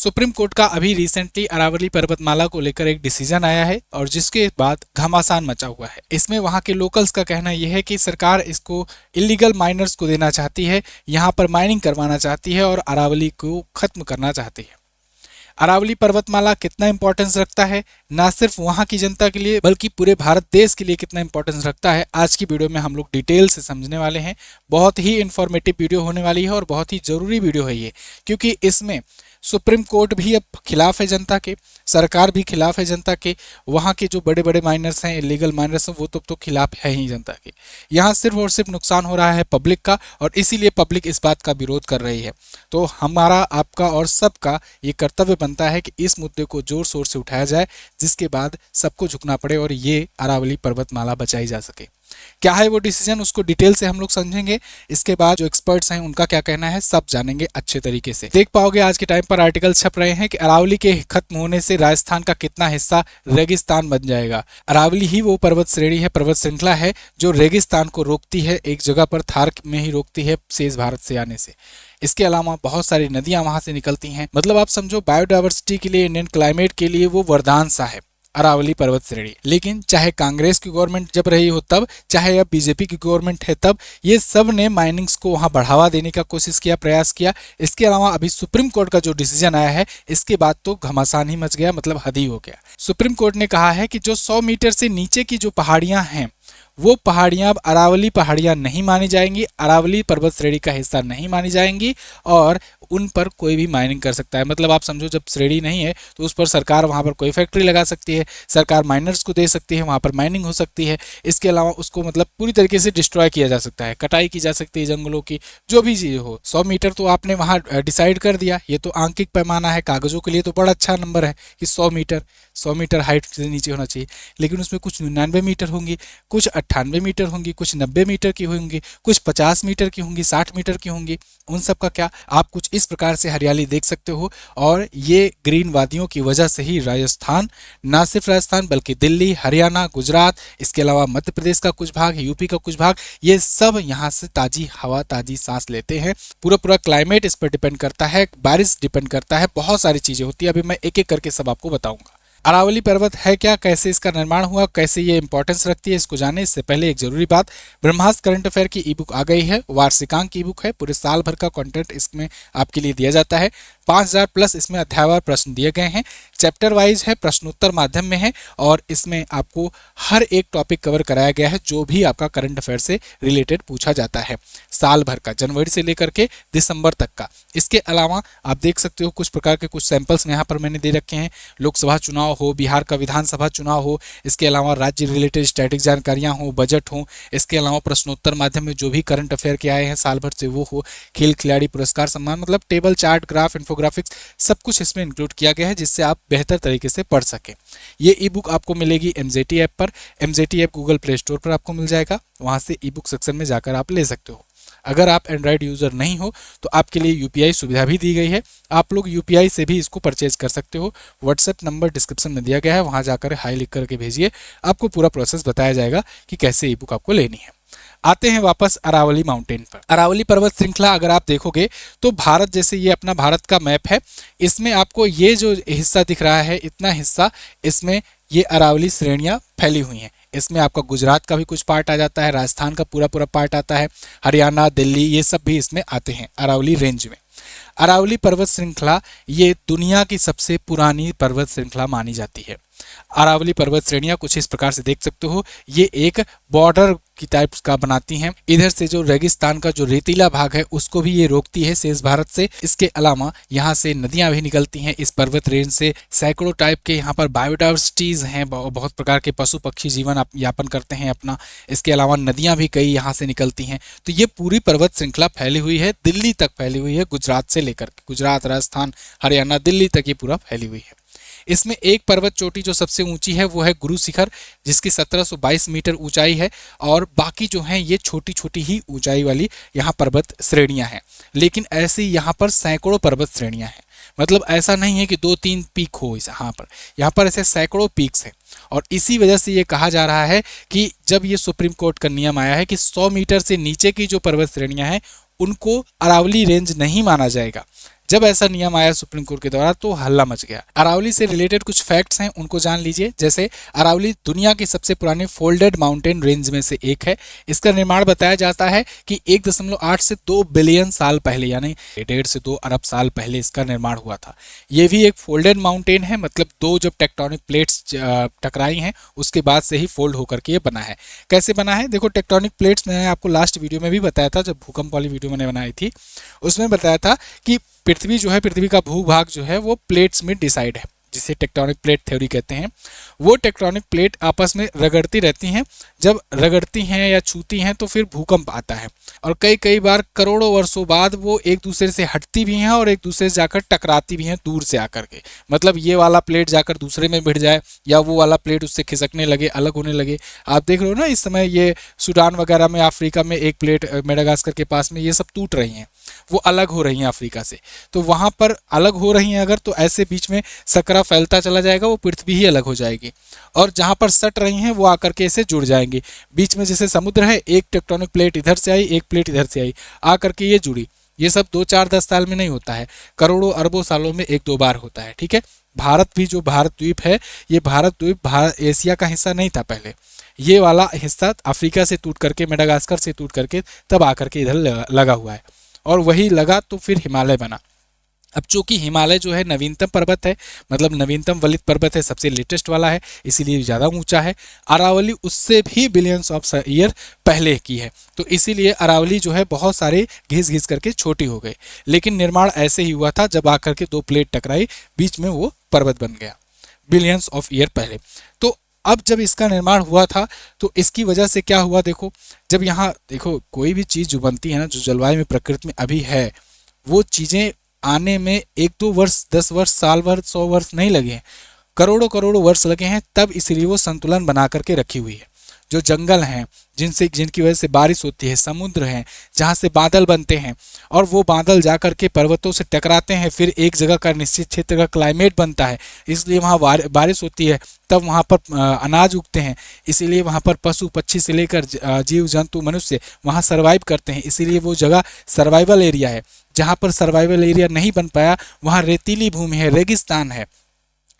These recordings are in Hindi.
सुप्रीम कोर्ट का अभी रिसेंटली अरावली पर्वतमाला को लेकर एक डिसीजन आया है और जिसके बाद घमासान मचा हुआ है। इसमें वहां के लोकल्स का कहना यह है कि सरकार इसको इलीगल माइनर्स को देना चाहती है, यहां पर माइनिंग करवाना चाहती है और अरावली को खत्म करना चाहती है। अरावली पर्वतमाला कितना इंपॉर्टेंस रखता है, ना सिर्फ वहां की जनता के लिए बल्कि पूरे भारत देश के लिए कितना इंपॉर्टेंस रखता है, आज की वीडियो में हम लोग डिटेल से समझने वाले हैं। बहुत ही इंफॉर्मेटिव वीडियो होने वाली है और बहुत ही जरूरी वीडियो है ये, क्योंकि इसमें सुप्रीम कोर्ट भी अब खिलाफ है जनता के, सरकार भी खिलाफ है जनता के, वहाँ के जो बड़े बड़े माइनर्स हैं, इलीगल माइनर्स हैं, वो तो खिलाफ है ही जनता के। यहाँ सिर्फ और सिर्फ नुकसान हो रहा है पब्लिक का और इसीलिए पब्लिक इस बात का विरोध कर रही है। तो हमारा, आपका और सबका ये कर्तव्य बनता है कि इस मुद्दे को जोर शोर से उठाया जाए, जिसके बाद सबको झुकना पड़े और ये अरावली पर्वतमाला बचाई जा सके। क्या है वो डिसीजन, उसको डिटेल से हम लोग समझेंगे। इसके बाद जो एक्सपर्ट्स हैं उनका क्या कहना है, सब जानेंगे अच्छे तरीके से। देख पाओगे आज के टाइम पर आर्टिकल छप रहे हैं कि अरावली के खत्म होने से राजस्थान का कितना हिस्सा रेगिस्तान बन जाएगा। अरावली ही वो पर्वत श्रेणी है, पर्वत श्रृंखला है जो रेगिस्तान को रोकती है, एक जगह पर थार में ही रोकती है शेष भारत से आने से। इसके अलावा बहुत सारी नदियां वहां से निकलती हैं। मतलब आप समझो बायोडायवर्सिटी के लिए, इंडियन क्लाइमेट के लिए वो वरदान सा है अरावली पर्वत श्रेणी। लेकिन चाहे कांग्रेस की गवर्नमेंट जब रही हो तब, चाहे अब बीजेपी की गवर्नमेंट है तब, ये सब ने माइनिंग्स को वहां बढ़ावा देने का कोशिश किया, प्रयास किया। इसके अलावा अभी सुप्रीम कोर्ट का जो डिसीजन आया है, इसके बाद तो घमासान ही मच गया, मतलब हद ही हो गया। सुप्रीम कोर्ट ने कहा है कि जो 100 मीटर से नीचे की जो पहाड़ियां हैं, वो पहाड़ियां अब अरावली पहाड़ियां नहीं मानी जाएंगी, अरावली पर्वत श्रेणी का हिस्सा नहीं मानी जाएंगी और उन पर कोई भी माइनिंग कर सकता है। मतलब आप समझो जब श्रेणी नहीं है तो उस पर सरकार वहां पर कोई फैक्ट्री लगा सकती है, सरकार माइनर्स को दे सकती है, वहां पर माइनिंग हो सकती है। इसके अलावा उसको मतलब पूरी तरीके से डिस्ट्रॉय किया जा सकता है, कटाई की जा सकती है जंगलों की, जो भी चीज़ हो। 100 मीटर तो आपने वहां डिसाइड कर दिया, ये तो आंकिक पैमाना है, कागजों के लिए तो बड़ा अच्छा नंबर है कि 100 मीटर हाइट से नीचे होना चाहिए। लेकिन उसमें कुछ 99 मीटर होंगी, कुछ 98 मीटर होंगी, कुछ 90 मीटर की होंगी, कुछ 50 मीटर की होंगी, 60 मीटर की होंगी। उन सब का क्या, आप कुछ इस प्रकार से हरियाली देख सकते हो। और ये ग्रीन वादियों की वजह से ही राजस्थान, ना सिर्फ राजस्थान बल्कि दिल्ली, हरियाणा, गुजरात, इसके अलावा मध्य प्रदेश का कुछ भाग, यूपी का कुछ भाग, ये सब यहाँ से ताजी हवा, ताजी सांस लेते हैं। पूरा क्लाइमेट इस पर डिपेंड करता है, बारिश डिपेंड करता है, बहुत सारी चीजें होती है। अभी मैं एक एक करके सब आपको बताऊंगा। अरावली पर्वत है क्या, कैसे इसका निर्माण हुआ, कैसे ये इंपॉर्टेंस रखती है, इसको जाने इससे पहले एक जरूरी बात, ब्रह्मास्त्र करंट अफेयर की ई बुक आ गई है। वार्षिकांक की बुक है, पूरे साल भर का कंटेंट इसमें आपके लिए दिया जाता है। 5000 प्लस इसमें अध्यायवार प्रश्न दिए गए हैं, चैप्टर वाइज है, प्रश्नोत्तर माध्यम में है और इसमें आपको हर एक टॉपिक कवर कराया गया है जो भी आपका करंट अफेयर से रिलेटेड पूछा जाता है, साल भर का, जनवरी से लेकर के दिसंबर तक का। इसके अलावा आप देख सकते हो कुछ प्रकार के कुछ सैंपल्स यहाँ पर मैंने दे रखे हैं। लोकसभा चुनाव हो, बिहार का विधानसभा चुनाव हो, इसके अलावा राज्य रिलेटेड स्टैटिक जानकारियां हो, बजट हो, इसके अलावा प्रश्नोत्तर माध्यम में जो भी करंट अफेयर के आए हैं साल भर से वो हो, खेल खिलाड़ी पुरस्कार सम्मान, मतलब टेबल, चार्ट, ग्राफ, इन्फोग्राफिक्स सब कुछ इसमें इंक्लूड किया गया है जिससे आप बेहतर तरीके से पढ़ सकें। ये ई बुक आपको मिलेगी MZT ऐप पर। MZT app Google play store पर आपको मिल जाएगा, वहां से ई बुक सेक्शन में जाकर आप ले सकते हो। अगर आप एंड्रॉयड यूजर नहीं हो तो आपके लिए UPI सुविधा भी दी गई है, आप लोग UPI से भी इसको परचेज कर सकते हो। व्हाट्सएप नंबर डिस्क्रिप्शन में दिया गया है, वहां जाकर हाई लिख करके भेजिए, आपको पूरा प्रोसेस बताया जाएगा कि कैसे ई बुक आपको लेनी है। आते हैं वापस अरावली माउंटेन पर। अरावली पर्वत श्रृंखला अगर आप देखोगे तो भारत, जैसे ये अपना भारत का मैप है, इसमें आपको ये जो हिस्सा दिख रहा है, इतना हिस्सा, इसमें ये अरावली श्रेणियां फैली हुई हैं। इसमें आपका गुजरात का भी कुछ पार्ट आ जाता है, राजस्थान का पूरा पार्ट आता है, हरियाणा, दिल्ली, ये सब भी इसमें आते हैं अरावली रेंज में। अरावली पर्वत श्रृंखला ये दुनिया की सबसे पुरानी पर्वत श्रृंखला मानी जाती है। अरावली पर्वत श्रेणियां कुछ इस प्रकार से देख सकते हो, ये एक बॉर्डर की टाइप्स का बनाती हैं। इधर से जो रेगिस्तान का जो रेतीला भाग है उसको भी ये रोकती है शेष भारत से। इसके अलावा यहाँ से नदियां भी निकलती हैं इस पर्वत रेंज से। सैकड़ों टाइप के यहाँ पर बायोडायवर्सिटीज हैं, बहुत प्रकार के पशु पक्षी जीवन यापन करते हैं अपना। इसके अलावा नदियां भी कई यहाँ से निकलती हैं। तो ये पूरी पर्वत श्रृंखला फैली हुई है, दिल्ली तक फैली हुई है, गुजरात से लेकर के, गुजरात, राजस्थान, हरियाणा, दिल्ली तक ये पूरा फैली हुई है। इसमें एक पर्वत चोटी जो सबसे ऊंची है वो है गुरु शिखर, जिसकी 1722 मीटर ऊंचाई है और बाकी जो हैं ये छोटी छोटी ही ऊंचाई वाली यहाँ पर्वत श्रेणियां हैं। लेकिन ऐसे यहाँ पर सैकड़ों पर्वत श्रेणियां हैं, मतलब ऐसा नहीं है कि 2-3 पीक हो यहाँ पर ऐसे सैकड़ों पीक्स हैं। और इसी वजह से ये कहा जा रहा है कि जब ये सुप्रीम कोर्ट का नियम आया है कि 100 मीटर से नीचे की जो पर्वत श्रेणियां हैं उनको अरावली रेंज नहीं माना जाएगा, जब ऐसा नियम आया सुप्रीम कोर्ट के द्वारा तो हल्ला मच गया। अरावली से रिलेटेड कुछ फैक्ट्स हैं, उनको जान लीजिए। जैसे अरावली दुनिया की सबसे पुरानी फोल्डेड माउंटेन रेंज में से एक है। इसका निर्माण बताया जाता है कि 1.8 से 2 बिलियन साल पहले, यानी 1.5 से 2 अरब साल पहले इसका निर्माण हुआ था। ये भी एक फोल्डेड माउंटेन है, मतलब दो जब टेक्टोनिक प्लेट्स टकराई हैं उसके बाद से ही फोल्ड होकर के ये बना है। कैसे बना है? देखो, टेक्टोनिक प्लेट्स मैंने आपको लास्ट वीडियो में भी बताया था, जब भूकंप वाली वीडियो मैंने बनाई थी उसमें बताया था कि पृथ्वी जो है, पृथ्वी का भूभाग जो है वो प्लेट्स में डिसाइड है, जिसे टेक्टोनिक प्लेट थ्योरी कहते हैं। वो टेक्टोनिक प्लेट आपस में रगड़ती रहती हैं, जब रगड़ती हैं या छूती हैं तो फिर भूकंप आता है, और कई कई बार करोड़ों वर्षों बाद वो एक दूसरे से हटती भी हैं और एक दूसरे से जाकर टकराती भी हैं दूर से आकर के। मतलब ये वाला प्लेट जाकर दूसरे में भिड़ जाए या वो वाला प्लेट उससे खिसकने लगे, अलग होने लगे। आप देख रहे हो ना, इस समय ये सूडान वगैरह में, अफ्रीका में एक प्लेट मेडागास्कर के पास में ये सब टूट रही हैं, वो अलग हो रही हैं अफ्रीका से। तो वहां पर अलग हो रही हैं अगर, तो ऐसे बीच में सकरा फैलता चला जाएगा, वो पृथ्वी ही अलग हो जाएगी। और जहां पर सट रही हैं वो आकर के इसे जुड़ जाएंगी। बीच में जैसे समुद्र है, एक टेक्टोनिक प्लेट इधर से आई, एक प्लेट इधर से आई, आकर के ये जुड़ी। ये सब 2 4 10 साल में नहीं होता है, करोड़ों अरबों सालों में 1-2 बार होता है। ठीक है। भारत भी, जो भारत द्वीप है, ये भारत द्वीप एशिया का हिस्सा नहीं था पहले। ये वाला हिस्सा अफ्रीका से टूट करके, मेडागास्कर से टूट करके तब आकर के इधर लगा हुआ है, और वही लगा तो फिर हिमालय बना। अब चूंकि हिमालय जो है नवीनतम पर्वत है, मतलब नवीनतम वलित पर्वत है, सबसे लेटेस्ट वाला है, इसीलिए ज़्यादा ऊंचा है। अरावली उससे भी बिलियंस ऑफ ईयर पहले की है, तो इसीलिए अरावली जो है बहुत सारे घिस घिस करके छोटी हो गई। लेकिन निर्माण ऐसे ही हुआ था, जब आकर के 2 प्लेट टकराई, बीच में वो पर्वत बन गया बिलियंस ऑफ ईयर पहले। तो अब जब इसका निर्माण हुआ था तो इसकी वजह से क्या हुआ, देखो, जब यहाँ देखो कोई भी चीज़ जो बनती है ना, जो जलवायु में, प्रकृति में अभी है, वो चीज़ें आने में 1-2 वर्ष, 10 वर्ष, साल भर, 100 वर्ष नहीं लगे हैं, करोड़ों करोड़ों वर्ष लगे हैं, तब इसलिए वो संतुलन बना करके रखी हुई है। जो जंगल हैं, जिनकी वजह से बारिश होती है, समुद्र हैं जहाँ से बादल बनते हैं, और वो बादल जा करके पर्वतों से टकराते हैं, फिर एक जगह का निश्चित क्षेत्र का क्लाइमेट बनता है, इसलिए वहाँ बारिश होती है, तब वहाँ पर अनाज उगते हैं, इसीलिए वहाँ पर पशु पक्षी से लेकर जीव जंतु, मनुष्य वहाँ सर्वाइव करते हैं, इसीलिए वो जगह सर्वाइवल एरिया है। जहाँ पर सर्वाइवल एरिया नहीं बन पाया, वहाँ रेतीली भूमि है, रेगिस्तान है,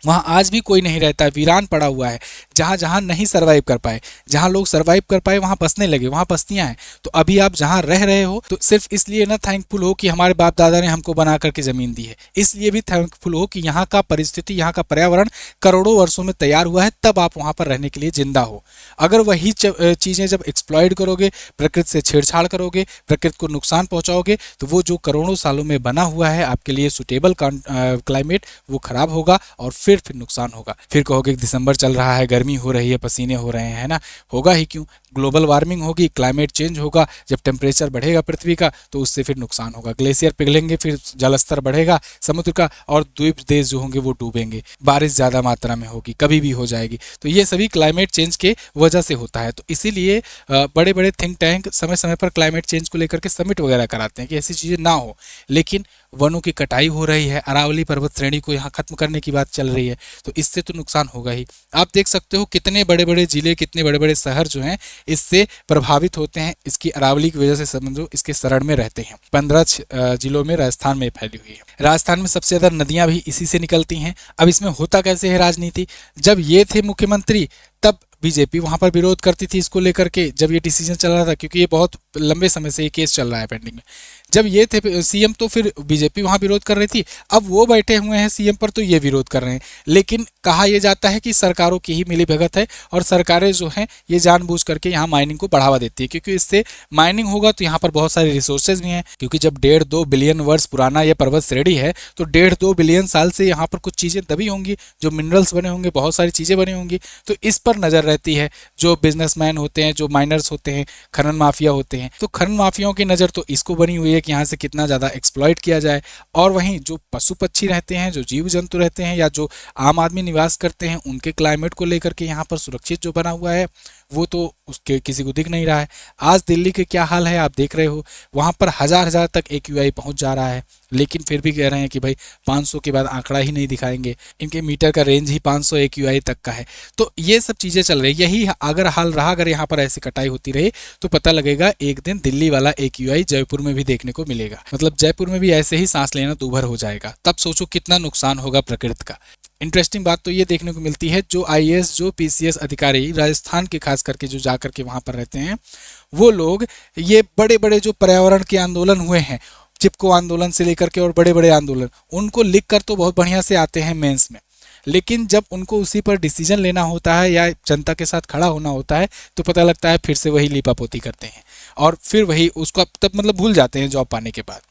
वहाँ आज भी कोई नहीं रहता है, वीरान पड़ा हुआ है। जहाँ जहाँ नहीं सर्वाइव कर पाए, जहाँ लोग सर्वाइव कर पाए वहाँ बसने लगे, वहाँ बस्तियाँ हैं। तो अभी आप जहाँ रह रहे हो तो सिर्फ इसलिए ना थैंकफुल हो कि हमारे बाप दादा ने हमको बना करके ज़मीन दी है, इसलिए भी थैंकफुल हो कि यहाँ का परिस्थिति, यहाँ का पर्यावरण करोड़ों वर्षों में तैयार हुआ है, तब आप वहाँ पर रहने के लिए जिंदा हो। अगर वही चीज़ें जब एक्सप्लॉइट करोगे, प्रकृति से छेड़छाड़ करोगे, प्रकृति को नुकसान पहुँचाओगे, तो वो जो करोड़ों सालों में बना हुआ है आपके लिए सुटेबल क्लाइमेट, वो खराब होगा और फिर नुकसान होगा। फिर कहोगे दिसंबर चल रहा है, गर्मी हो रही है, पसीने हो रहे हैं, है ना? होगा ही क्यों, ग्लोबल वार्मिंग होगी, क्लाइमेट चेंज होगा, जब टेम्परेचर बढ़ेगा पृथ्वी का तो उससे फिर नुकसान होगा, ग्लेशियर पिघलेंगे, फिर जलस्तर बढ़ेगा समुद्र का, और द्वीप देश जो होंगे वो डूबेंगे, बारिश ज़्यादा मात्रा में होगी, कभी भी हो जाएगी। तो ये सभी क्लाइमेट चेंज के वजह से होता है। तो इसीलिए बड़े बड़े थिंक टैंक समय समय पर क्लाइमेट चेंज को लेकर के समिट वगैरह कराते हैं कि ऐसी चीज़ें ना हो। लेकिन वनों की कटाई हो रही है, अरावली पर्वत श्रेणी को यहाँ खत्म करने की बात चल रही है, तो इससे तो नुकसान होगा ही। आप देख सकते हो कितने बड़े बड़े जिले, कितने बड़े बड़े शहर जो हैं इससे प्रभावित होते हैं, इसकी अरावली की वजह से समझो इसके शरण में रहते हैं। 15 जिलों में राजस्थान में फैली हुई है। राजस्थान में सबसे ज़्यादा नदियाँ भी इसी से निकलती हैं। अब इसमें होता कैसे है राजनीति, जब ये थे मुख्यमंत्री तब बीजेपी वहां पर विरोध करती थी इसको लेकर के, जब ये डिसीजन चल रहा था, क्योंकि ये बहुत लंबे समय से ये केस चल रहा है पेंडिंग में। जब ये थे सीएम तो फिर बीजेपी वहां विरोध कर रही थी, अब वो बैठे हुए हैं सीएम पर तो ये विरोध कर रहे हैं। लेकिन कहा यह जाता है कि सरकारों की ही मिलीभगत है, और सरकारें जो हैं ये जानबूझ करके यहाँ माइनिंग को बढ़ावा देती है, क्योंकि इससे माइनिंग होगा तो यहाँ पर बहुत सारे रिसोर्सेज भी हैं। क्योंकि जब 1.5-2 बिलियन वर्ष पुराना यह पर्वत श्रेणी है तो 1.5-2 बिलियन साल से यहाँ पर कुछ चीज़ें दबी होंगी, जो मिनरल्स बने होंगे, बहुत सारी चीज़ें बनी होंगी, तो इस पर नज़र रहती है। जो बिजनेसमैन होते हैं, जो माइनर्स होते हैं, खनन माफिया होते हैं, तो खनन माफियाओं की नज़र तो इसको बनी हुई है कि यहाँ से कितना ज़्यादा एक्सप्लॉइट किया जाए। और वहीं जो पशु पक्षी रहते हैं, जो जीव जंतु रहते हैं, या जो आम आदमी निवास करते हैं, उनके क्लाइमेट को लेकर के यहाँ पर सुरक्षित जो बना हुआ है वो तो उसके किसी को दिख नहीं रहा है। आज दिल्ली के क्या हाल है आप देख रहे हो, वहाँ पर हजार हजार तक AQI पहुँच जा रहा है, लेकिन फिर भी कह रहे हैं कि भाई 500 के बाद आंकड़ा ही नहीं दिखाएंगे, इनके मीटर का रेंज ही 500 AQI तक का है। तो ये सब चीज़ें चल रही, यही अगर हाल रहा, अगर यहाँ पर ऐसी कटाई होती रही तो पता लगेगा एक दिन दिल्ली वाला AQI जयपुर में भी देखने को मिलेगा, मतलब जयपुर में भी ऐसे ही सांस लेना दूभर हो जाएगा। तब सोचो कितना नुकसान होगा प्रकृति का। इंटरेस्टिंग बात तो ये देखने को मिलती है, जो IAS जो PCS अधिकारी राजस्थान के खास करके जो जा करके वहाँ पर रहते हैं, वो लोग ये बड़े बड़े जो पर्यावरण के आंदोलन हुए हैं, चिपको आंदोलन से लेकर के और बड़े बड़े आंदोलन, उनको लिख कर तो बहुत बढ़िया से आते हैं मेंस में, लेकिन जब उनको उसी पर डिसीजन लेना होता है या जनता के साथ खड़ा होना होता है तो पता लगता है फिर से वही लीपापोती करते हैं और फिर वही उसको तब मतलब भूल जाते हैं जॉब पाने के बाद।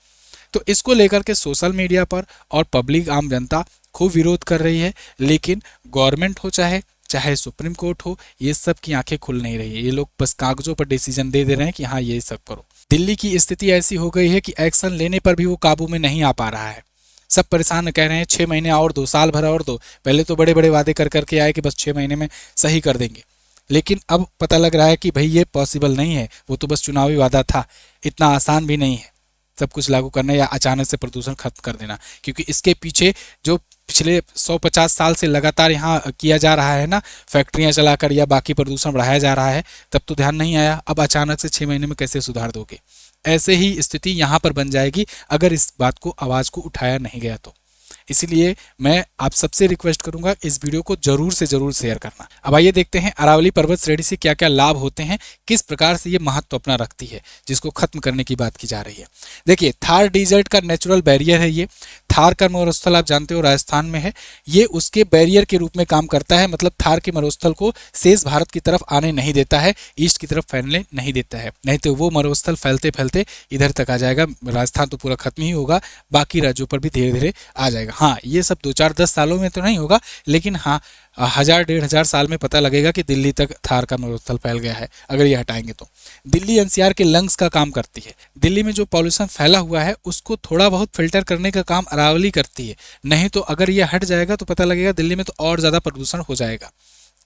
तो इसको लेकर के सोशल मीडिया पर और पब्लिक आम जनता खूब विरोध कर रही है, लेकिन गवर्नमेंट हो चाहे चाहे सुप्रीम कोर्ट हो, ये सब की आंखें खुल नहीं रही है। ये लोग बस कागजों पर डिसीजन दे रहे हैं कि हाँ ये सब करो। दिल्ली की स्थिति ऐसी हो गई है कि एक्शन लेने पर भी वो काबू में नहीं आ पा रहा है। सब परेशान कह रहे हैं 6 महीने और दो, साल भर और दो। पहले तो बड़े बड़े वादे कर करके आए कि बस 6 महीने में सही कर देंगे, लेकिन अब पता लग रहा है कि भाई ये पॉसिबल नहीं है, वो तो बस चुनावी वादा था, इतना आसान भी नहीं है सब कुछ लागू करना या अचानक से प्रदूषण खत्म कर देना। क्योंकि इसके पीछे जो पिछले 150 साल से लगातार यहाँ किया जा रहा है ना, फैक्ट्रियाँ चलाकर या बाकी प्रदूषण बढ़ाया जा रहा है, तब तो ध्यान नहीं आया। अब अचानक से 6 महीने में कैसे सुधार दोगे? ऐसे ही स्थिति यहाँ पर बन जाएगी अगर इस बात को, आवाज़ को उठाया नहीं गया तो। इसीलिए मैं आप सबसे रिक्वेस्ट करूंगा इस वीडियो को जरूर से जरूर शेयर करना। अब आइए देखते हैं अरावली पर्वत श्रेणी से क्या क्या लाभ होते हैं, किस प्रकार से ये महत्व अपना रखती है, जिसको खत्म करने की बात की जा रही है। देखिए, थार डिजर्ट का नेचुरल बैरियर है ये। थार का मरुस्थल आप जानते हो राजस्थान में है, ये उसके बैरियर के रूप में काम करता है। मतलब थार के मरुस्थल को शेष भारत की तरफ आने नहीं देता है, ईस्ट की तरफ फैलने नहीं देता है, नहीं तो वो मरुस्थल फैलते फैलते इधर तक आ जाएगा। राजस्थान तो पूरा खत्म ही होगा, बाकी राज्यों पर भी धीरे धीरे आ जाएगा। हाँ, ये सब 2-4-10 सालों में तो नहीं होगा, लेकिन हाँ 1000-1500 साल में पता लगेगा कि दिल्ली तक थार का मरुस्थल फैल गया है अगर ये हटाएंगे तो। दिल्ली NCR के लंग्स का काम करती है। दिल्ली में जो पॉल्यूशन फैला हुआ है उसको थोड़ा बहुत फिल्टर करने का काम अरावली करती है। नहीं तो अगर ये हट जाएगा तो पता लगेगा दिल्ली में तो और ज़्यादा प्रदूषण हो जाएगा।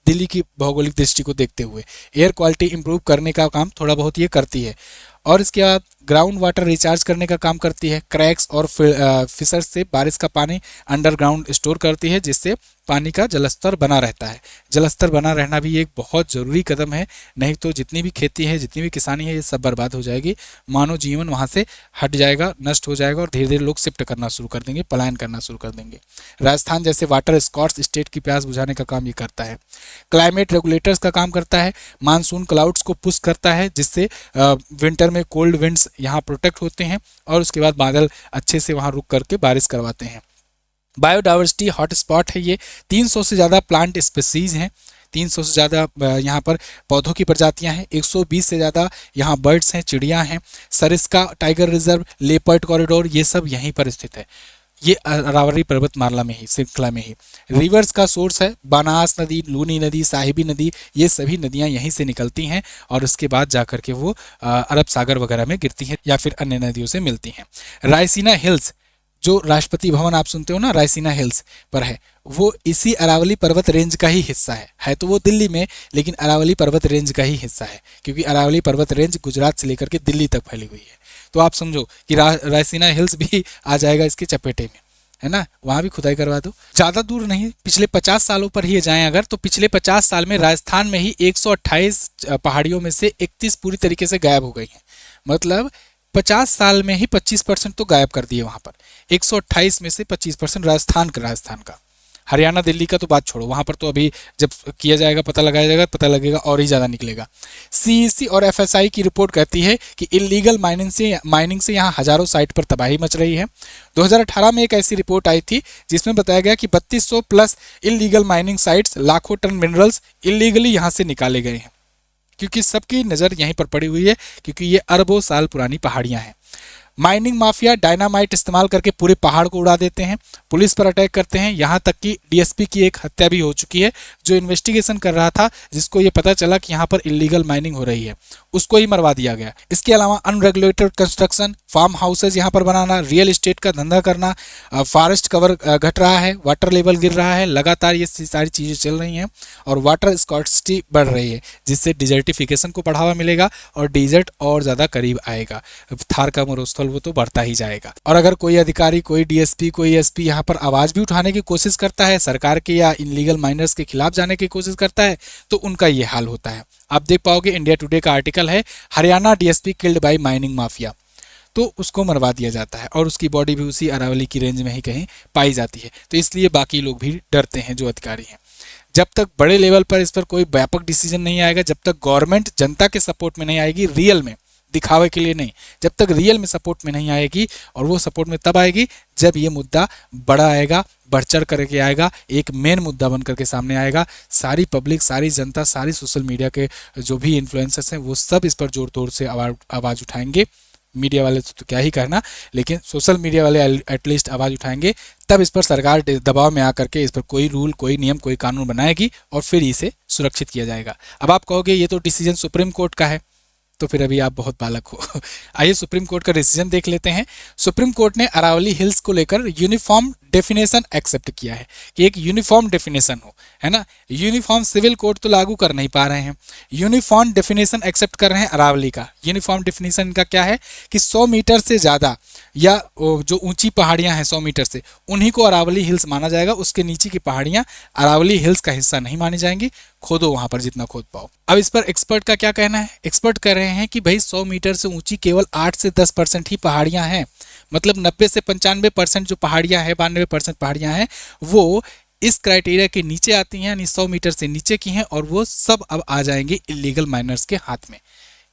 दिल्ली की भौगोलिक दृष्टि को देखते हुए एयर क्वालिटी इंप्रूव करने का काम थोड़ा बहुत ये करती है। और इसके बाद ग्राउंड वाटर रिचार्ज करने का काम करती है। क्रैक्स और फिशर्स से बारिश का पानी अंडरग्राउंड स्टोर करती है, जिससे पानी का जलस्तर बना रहता है। जलस्तर बना रहना भी एक बहुत ज़रूरी कदम है, नहीं तो जितनी भी खेती है, जितनी भी किसानी है, ये सब बर्बाद हो जाएगी। मानव जीवन वहाँ से हट जाएगा, नष्ट हो जाएगा और धीरे धीरे लोग शिफ्ट करना शुरू कर देंगे, पलायन करना शुरू कर देंगे। राजस्थान जैसे वाटर स्कॉर्च स्टेट की प्यास बुझाने का काम ये करता है। क्लाइमेट रेगुलेटर्स का काम करता है। मानसून क्लाउड्स को पुश करता है, जिससे विंटर में कोल्ड विंड्स यहाँ प्रोटेक्ट होते हैं और उसके बाद बादल अच्छे से वहाँ रुक करके बारिश करवाते हैं। बायोडाइवर्सिटी हॉटस्पॉट है ये। 300 से ज़्यादा प्लांट स्पीसीज हैं, 300 से ज़्यादा यहाँ पर पौधों की प्रजातियाँ हैं, 120 से ज़्यादा यहाँ बर्ड्स हैं, चिड़ियाँ हैं। Sariska tiger reserve, leopard corridor, ये सब यहीं पर स्थित है। ये अरावली पर्वतमाला में ही, श्रृंखला में ही। रिवर्स का सोर्स है बानास नदी, लूनी नदी, साहिबी नदी, ये सभी नदियाँ यहीं से निकलती हैं और उसके बाद जाकर के वो अरब सागर वगैरह में गिरती हैं या फिर अन्य नदियों से मिलती हैं। रायसीना हिल्स, जो राष्ट्रपति भवन आप सुनते हो ना, रायसीना हिल्स पर है, वो इसी अरावली पर्वत रेंज का ही हिस्सा है तो वो दिल्ली में, लेकिन अरावली पर्वत रेंज का ही हिस्सा है, क्योंकि अरावली पर्वत रेंज गुजरात से लेकर के दिल्ली तक फैली हुई है। तो आप समझो कि रायसीना हिल्स भी आ जाएगा इसके चपेटे में, है ना, वहाँ भी खुदाई करवा दो। ज़्यादा दूर नहीं, पिछले 50 सालों पर ही जाएं अगर, तो पिछले 50 साल में राजस्थान में ही 128 पहाड़ियों में से 31 पूरी तरीके से गायब हो गई हैं। मतलब 50 साल में ही 25% तो गायब कर दिए वहाँ पर। 128 में से 25% राजस्थान का। हरियाणा दिल्ली का तो बात छोड़ो, वहाँ पर तो अभी जब किया जाएगा, पता लगाया जाएगा, पता लगेगा और ही ज़्यादा निकलेगा। CEC और FSI की रिपोर्ट कहती है कि इलीगल माइनिंग से यहाँ हज़ारों साइट पर तबाही मच रही है। 2018 में एक ऐसी रिपोर्ट आई थी जिसमें बताया गया कि 3200 प्लस इलीगल माइनिंग साइट्स, लाखों टन मिनरल्स इलीगली यहाँ से निकाले गए हैं। क्योंकि सबकी नज़र यहीं पर पड़ी हुई है, क्योंकि ये अरबों साल पुरानी पहाड़ियाँ हैं। माइनिंग माफिया डायनामाइट इस्तेमाल करके पूरे पहाड़ को उड़ा देते हैं, पुलिस पर अटैक करते हैं, यहाँ तक कि डीएसपी की एक हत्या भी हो चुकी है। जो इन्वेस्टिगेशन कर रहा था, जिसको ये पता चला कि यहाँ पर इलीगल माइनिंग हो रही है, उसको ही मरवा दिया गया। इसके अलावा अनरेगुलेटेड कंस्ट्रक्शन, फार्म हाउसेज यहाँ पर बनाना, रियल एस्टेट का धंधा करना, फॉरेस्ट कवर घट रहा है, वाटर लेवल गिर रहा है, लगातार ये सारी चीज़ें चल रही हैं और वाटर स्कॉर्सिटी बढ़ रही है, जिससे डिजर्टिफिकेशन को बढ़ावा मिलेगा और डिजर्ट और ज़्यादा करीब आएगा। थार का मरुस्थल वो तो बढ़ता ही जाएगा। और अगर कोई अधिकारी, कोई डीएसपी, कोई एसपी यहाँ पर आवाज़ भी उठाने की कोशिश करता है, सरकार के या इनलीगल माइनर्स के खिलाफ जाने की कोशिश करता है, तो उनका ये हाल होता है। आप देख पाओगे, इंडिया टुडे का आर्टिकल है, Haryana DSP killed by mining mafia, तो उसको मरवा दिया जाता है और उसकी बॉडी भी उसी अरावली की रेंज में ही कहीं पाई जाती है। तो इसलिए बाकी लोग भी डरते हैं, जो अधिकारी हैं। जब तक बड़े लेवल पर इस पर कोई व्यापक डिसीजन नहीं आएगा, जब तक गवर्नमेंट जनता के सपोर्ट में नहीं आएगी, रियल में, दिखावे के लिए नहीं, जब तक रियल में सपोर्ट में नहीं आएगी, और वो सपोर्ट में तब आएगी जब ये मुद्दा बड़ा आएगा, बढ़ चढ़ करके आएगा, एक मेन मुद्दा बन करके सामने आएगा। सारी पब्लिक, सारी जनता, सारी सोशल मीडिया के जो भी इन्फ्लुएंसर्स हैं, वो सब इस पर जोर तोड़ से आवाज़ उठाएंगे। मीडिया वाले तो क्या ही कहना, लेकिन सोशल मीडिया वाले एटलीस्ट आवाज़ उठाएंगे, तब इस पर सरकार दबाव में आकर के इस पर कोई रूल, कोई नियम, कोई कानून बनाएगी और फिर इसे सुरक्षित किया जाएगा। अब आप कहोगे ये तो डिसीजन सुप्रीम कोर्ट का है, तो फिर अभी आप बहुत बालक हो। आइए सुप्रीम कोर्ट का डिसीजन देख लेते हैं। सुप्रीम कोर्ट ने अरावली हिल्स को लेकर यूनिफॉर्म डेफिनेशन एक्सेप्ट किया है कि एक यूनिफॉर्म डेफिनेशन हो, है ना। यूनिफॉर्म सिविल कोड तो लागू कर नहीं पा रहे हैं, यूनिफॉर्म डेफिनेशन एक्सेप्ट कर रहे हैं अरावली का। यूनिफॉर्म डेफिनेशन का क्या है कि 100 मीटर से ज़्यादा या जो ऊंची पहाड़ियां हैं 100 मीटर से, उन्हीं को अरावली हिल्स माना जाएगा। उसके नीचे की पहाड़ियां अरावली हिल्स का हिस्सा नहीं मानी जाएंगी। खोदो वहां पर जितना खोद पाओ। अब इस पर एक्सपर्ट का क्या कहना है। एक्सपर्ट कह रहे हैं कि भाई 100 मीटर से ऊंची केवल 8 से 10% ही पहाड़ियां हैं, मतलब 90 से 95% जो पहाड़ियां हैं, 92% पहाड़ियां हैं, वो इस क्राइटेरिया के नीचे आती हैं, यानी 100 मीटर से नीचे की हैं, और वो सब अब आ जाएंगे इलीगल माइनर्स के हाथ में।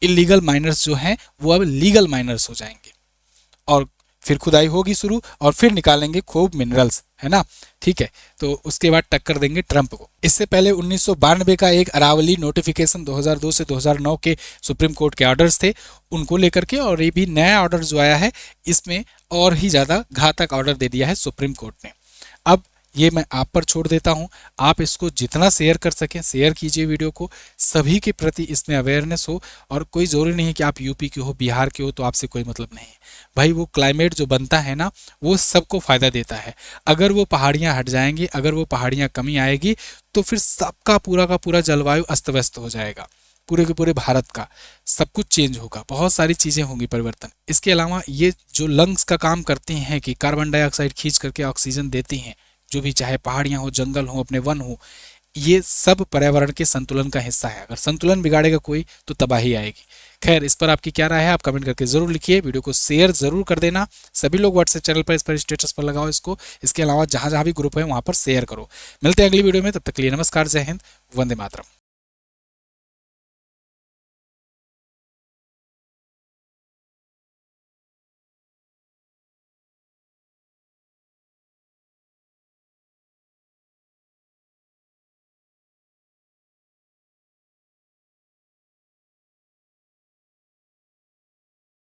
इलीगल माइनर्स जो हैं वो अब लीगल माइनर्स हो जाएंगे, और फिर खुदाई होगी शुरू, और फिर निकालेंगे खूब मिनरल्स, है ना। ठीक है, तो उसके बाद टक्कर देंगे ट्रंप को। इससे पहले 1992 का एक अरावली नोटिफिकेशन 2002 से 2009 के सुप्रीम कोर्ट के ऑर्डर्स थे, उनको लेकर के, और ये भी नया ऑर्डर जो आया है, इसमें और ही ज़्यादा घातक ऑर्डर दे दिया है सुप्रीम कोर्ट ने। अब ये मैं आप पर छोड़ देता हूँ, आप इसको जितना शेयर कर सकें शेयर कीजिए वीडियो को, सभी के प्रति इसमें अवेयरनेस हो। और कोई ज़रूरी नहीं है कि आप यूपी के हो, बिहार के हो, तो आपसे कोई मतलब नहीं है भाई। वो क्लाइमेट जो बनता है ना, वो सबको फ़ायदा देता है। अगर वो पहाड़ियाँ हट जाएंगी, अगर वो पहाड़ियाँ कमी आएगी, तो फिर सबका पूरा का पूरा जलवायु अस्त व्यस्त हो जाएगा। पूरे के पूरे भारत का सब कुछ चेंज होगा, बहुत सारी चीज़ें होंगी परिवर्तन। इसके अलावा ये जो लंग्स का काम करती हैं कि कार्बन डाइऑक्साइड खींच करके ऑक्सीजन देती हैं, जो भी, चाहे पहाड़ियाँ हो, जंगल हो, अपने वन हो, ये सब पर्यावरण के संतुलन का हिस्सा है। अगर संतुलन बिगाड़ेगा कोई, तो तबाही आएगी। खैर, इस पर आपकी क्या राय है, आप कमेंट करके जरूर लिखिए। वीडियो को शेयर जरूर कर देना। सभी लोग व्हाट्सएप चैनल पर इस पर स्टेटस पर लगाओ इसको। इसके अलावा जहाँ जहाँ भी ग्रुप है वहाँ पर शेयर करो। मिलते हैं अगली वीडियो में, तब तक के लिए नमस्कार, जय हिंद, वंदे मातरम।